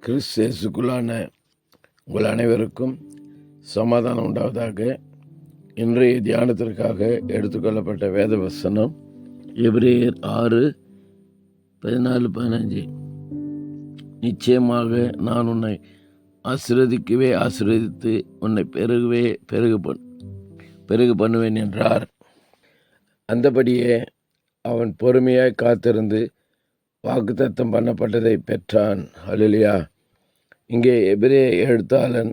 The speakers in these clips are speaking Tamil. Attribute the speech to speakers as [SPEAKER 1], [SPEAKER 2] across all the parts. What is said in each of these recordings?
[SPEAKER 1] கிறிஸ்தேசுக்குள்ளான உங்கள் அனைவருக்கும் சமாதானம் உண்டாவதாக. இன்றைய தியானத்திற்காக எடுத்துக்கொள்ளப்பட்ட வேத வசனம் எபிரேயர் 6:14-15. நிச்சயமாக நான் உன்னை ஆசீர்வதிக்கவே ஆசீர்வதித்து உன்னை பெருகு பண்ணுவேன் என்றார். அந்தபடியே அவன் பொறுமையாய் காத்திருந்து வாக்குத்தத்தம் பண்ணப்பட்டதை பெற்றான். அல்லேலூயா. இங்கே எபிரேய எழுத்தாளன்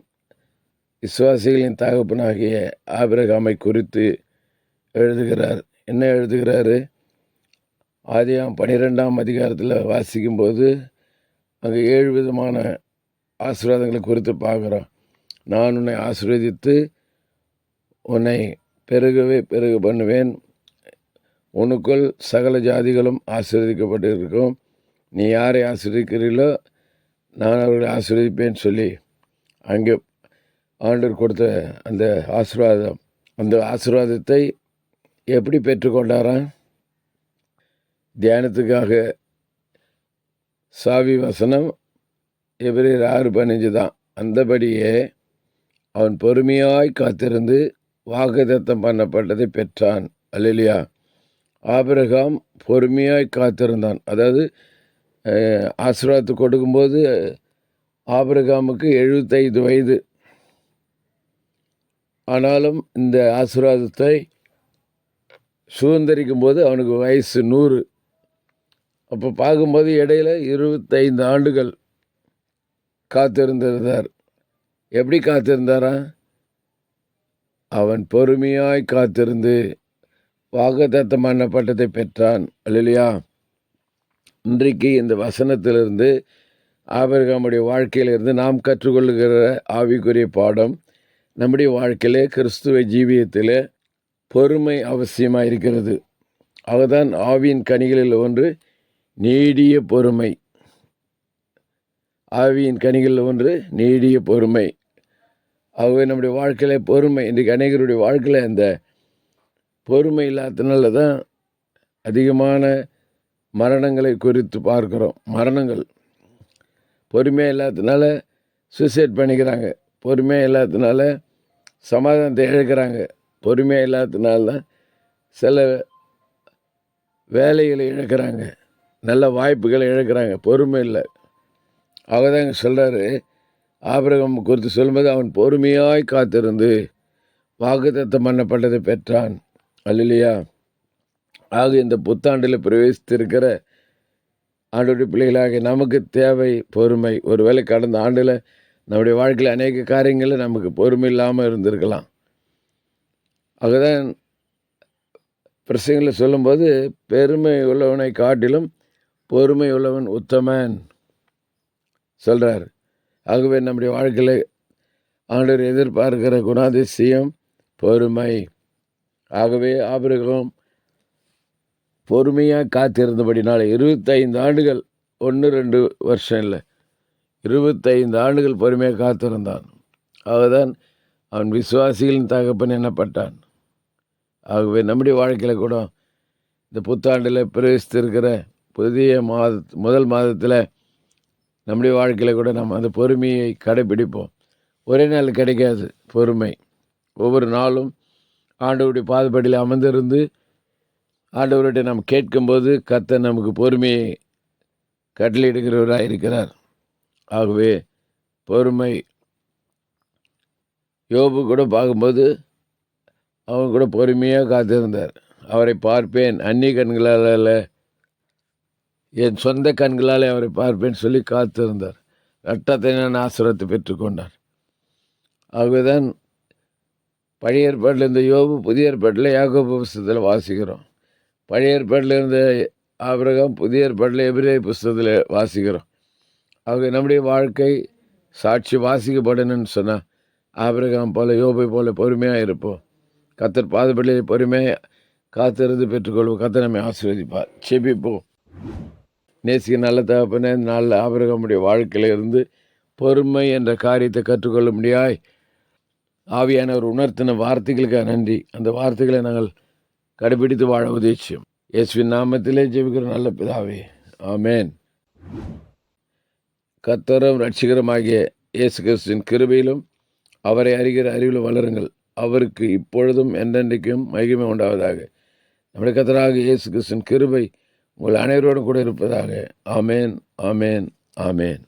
[SPEAKER 1] விசுவாசிகளின் தகப்பனாகிய ஆபிரகாமை குறித்து எழுதுகிறார். என்ன எழுதுகிறாரு? ஆதியாம் 12ஆம் அதிகாரத்தில் வாசிக்கும்போது அங்கே 7 விதமான ஆசீர்வாதங்களை குறித்து பார்க்குறோம். நான் உன்னை ஆசீர்வதித்து உன்னை பெருகு பண்ணுவேன், உனக்குள் சகல ஜாதிகளும் ஆசீர்வதிக்கப்பட்டிருக்கும், நீ யாரை ஆசீர்வதிக்கிறீர்களோ நான் அவர்களை ஆசீர்வதிப்பேன்னு சொல்லி அங்கே ஆண்டவர் கொடுத்த அந்த ஆசீர்வாதத்தை எப்படி பெற்றுக்கொண்டாராம்? தியானத்துக்காக சாவி வசனம் எபிரேயர் 6:15 தான். அந்தபடியே அவன் பொறுமையாய் காத்திருந்து வாக்குத்தத்தம் பண்ணப்பட்டதை பெற்றான். அல்லேலூயா. ஆபிரகாம் பொறுமையாய் காத்திருந்தான். அதாவது ஆசீர்வாதத்தை கொடுக்கும்போது ஆபிரகாமுக்கு 75 வயது. ஆனாலும் இந்த ஆசீர்வாதத்தை சுதந்திரிக்கும் போது அவனுக்கு வயசு 100. அப்போ பார்க்கும்போது இடையில 25 ஆண்டுகள் காத்திருந்தார். எப்படி காத்திருந்தாரா? அவன் பொறுமையாய் காத்திருந்து வாக்குத்தத்தம் பண்ணப்பட்டதை பெற்றான். அல்லேலூயா. இன்றைக்கு இந்த வசனத்திலிருந்து ஆபிரகாமுடைய வாழ்க்கையிலிருந்து நாம் கற்றுக்கொள்ளுகிற ஆவிக்குரிய பாடம், நம்முடைய வாழ்க்கையிலே கிறிஸ்துவ ஜீவியத்தில் பொறுமை அவசியமாக இருக்கிறது. அதுதான் ஆவியின் கனிகளில் ஒன்று நீடிய பொறுமை. ஆவியின் கனிகளில் ஒன்று நீடிய பொறுமை. ஆகவே நம்முடைய வாழ்க்கையில் பொறுமை, இன்றைக்கு அநேகருடைய வாழ்க்கையில் அந்த பொறுமை இல்லாததுனால தான் அதிகமான மரணங்களை குறித்து பார்க்குறோம். மரணங்கள் பொறுமையாக இல்லாததுனால சூசைட் பண்ணிக்கிறாங்க. பொறுமையாக இல்லாததுனால சமாதானத்தை இழக்கிறாங்க. பொறுமையாக இல்லாததுனால தான் சில வேலைகளை இழக்கிறாங்க, நல்ல வாய்ப்புகளை இழக்கிறாங்க. பொறுமை இல்லை. அவதாங்க சொல்கிறாரு, ஆபிரகாம் குறித்து சொல்லும்போது அவன் பொறுமையாய் காத்திருந்து வாக்குத்தத்தம் பண்ணப்பட்டதை பெற்றான். அல்லேலூயா. ஆக இந்த புத்தாண்டில் பிரவேசித்திருக்கிற ஆண்டவருடைய பிள்ளைகளாக நமக்கு தேவை பொறுமை. ஒருவேளை கடந்த ஆண்டில் நம்முடைய வாழ்க்கையில் அநேக காரியங்களில் நமக்கு பொறுமை இல்லாமல் இருந்திருக்கலாம். அதுதான் பிரசங்களில் சொல்லும்போது பெருமை உள்ளவனை காட்டிலும் பொறுமை உள்ளவன் உத்தமன் சொல்கிறார். ஆகவே நம்முடைய வாழ்க்கையில் ஆண்டவர் எதிர்பார்க்கிற குணாதிசயம் பொறுமை. ஆகவே ஆபிரகாம் பொறுமையாக காத்திருந்தபடினால 25 ஆண்டுகள், 1-2 வருஷம் இல்லை, 25 ஆண்டுகள் பொறுமையாக காத்திருந்தான். அவதான் அவன் விசுவாசிகளின் தகப்பன் எனப்பட்டான். ஆகவே நம்முடைய வாழ்க்கையில் கூட இந்த புத்தாண்டில் பிரவேசித்திருக்கிற புதிய முதல் மாதத்தில் நம்முடைய வாழ்க்கையில் கூட நம்ம அந்த பொறுமையை கடைப்பிடிப்போம். ஒரே நாள் கிடைக்காது பொறுமை. ஒவ்வொரு நாளும் ஆண்டவருடைய பாதப்படியில் அமர்ந்திருந்து ஆண்டவர்கிட்ட நாம் கேட்கும்போது கர்த்தர் நமக்கு பொறுமையை கட்டளையிடுகிறவராக இருக்கிறார். ஆகவே பொறுமை. யோபு கூட பார்க்கும்போது அவன் கூட பொறுமையாக காத்திருந்தார். அவரை பார்ப்பேன் அந்நிய கண்களால் அல்ல, என் சொந்த கண்களால் அவரை பார்ப்பேன் சொல்லி காத்திருந்தார். ரட்டத்தினான ஆசீர்வாதத்தை பெற்றுக்கொண்டார். ஆகவேதான் பழைய ஏற்பாட்டில் இருந்த யோபு புதிய ஏற்பாட்டில் யாக்கோபு புஸ்தகத்தில் வாசிக்கிறோம். பழைய ஏற்பாட்டில் இருந்த ஆபிரகாம் புதிய ஏற்பாட்டில் எபிரேய புஸ்தகத்தில் வாசிக்கிறோம். ஆகவே நம்முடைய வாழ்க்கை சாட்சி வாசிக்கப்படணும்னு சொன்னால் ஆபிரகாம் போல யோபை போல பொறுமையாக இருப்போம். கர்த்தர் பாதப்படியை பொறுமையாக காத்திருந்து பெற்றுக்கொள்வோம். கர்த்தர் நம்மை ஆசீர்வதிப்பார். செபிப்போம். நேசிக்க நல்ல தகப்பனே, இந்த நாளில் ஆபிரகாமுடைய வாழ்க்கையில் இருந்து பொறுமை என்ற காரியத்தை கற்றுக்கொள்ள முடியாய் ஆவியானவர் உணர்த்தின வார்த்தைகளுக்காக நன்றி. அந்த வார்த்தைகளை நாங்கள் கடைபிடித்து வாழ உதவிச்சோம். இயேசுவின் நாமத்திலே ஜெபிக்கிற நல்ல பிதாவே, ஆமேன். கர்த்தரும் இரட்சகருமாகிய இயேசு கிறிஸ்துவின் கிருபையிலும் அவரை அறிகிற அறிவிலும் வளருங்கள். அவருக்கு இப்பொழுதும் என்றென்றைக்கும் மகிமை உண்டாவதாக. நம்முடைய கர்த்தராகிய இயேசு கிறிஸ்துவின் கிருபை உங்கள் அனைவரோடும் கூட இருப்பதாக. ஆமேன், ஆமேன், ஆமேன்.